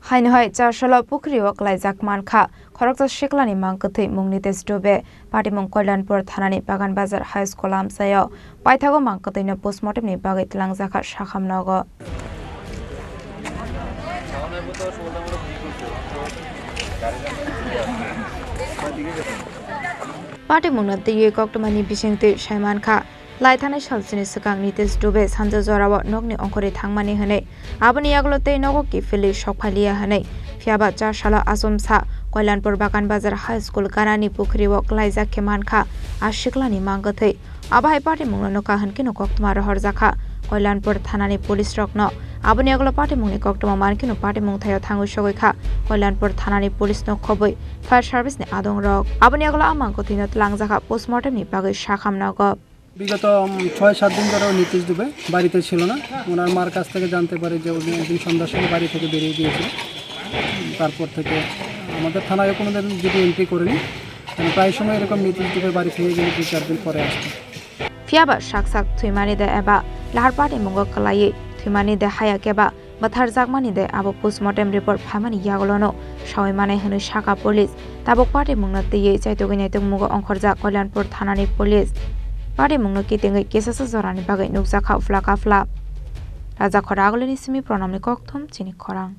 Haino Chasalo Pukhirio Khlaijak Mankha Khoroksa Siklani Mangkwthwi mungni tesdobe party Mangkwthwi thanani Bagan bazar high school amsayo paithago Mangkwthwi no postmortem ni bagai tlangjaka sakhamnago party mungna tiye koktomani bisingte Mankha Laithane Shalsini Sakang Nites Dube Sanja Zorawa Nogni Onkore Thangmani Hane Abani Yaglote Nogo Kifili Shokhalia Hane Fiaba Chasalo Asomsa Koilanpur Bagan Bazar High School Ganani Pukhirio Khlaijak Mankha Siklani Mangkwthwi Abai party mungno no kahankino koktmara horjaka Koilanpur Thanani Police Rokno Abani Yaglo party mungni koktoma mankino party mungthayo thangu sogoikha Koilanpur Thanani Police no khoboi Fire Service ni adong rok Abani Yaglo Mangkwthwi no tlangjaka postmortem ni bagai sakhamnago বিগত ৬-৭ দিন ধরে নিতেশ দুবে বাড়িতে ছিল না ওনার মার কাছ থেকে জানতে পারি যে উনি একদিন সন্ধ্যার সময় বাড়ি থেকে বেরিয়ে গিয়েছিল তারপর থেকে আমাদের থানায় কোনোদিন যদি এন্ট্রি করেনি প্রায় সময় এরকম নিতেশ দুবে বাড়ি থেকে গেলে ২-৪ দিন পরে আসতো ফিয়াবা সাকসাক থুইমানি দে এবা লাহার পাটি মুঙ্গ কলাই থুইমানি দে হায়া কেবা বাথার জাগমানি দে আবো পোস্টমর্টেম রিপোর্ট ফাইমানি ইয়াগলনো সবাই মানে হনু শাখা পুলিশ তাবক পাটি মুঙ্গনা তিয়ে চাইতগিনাইতং মুঙ্গ অংখরজা কল্যাণপুর থানানি police Pari mungno kitingai kesasa zorani bagai nukjaka ufla kafla. Raja Khorang simi pronamni kokthum Chini Khorang.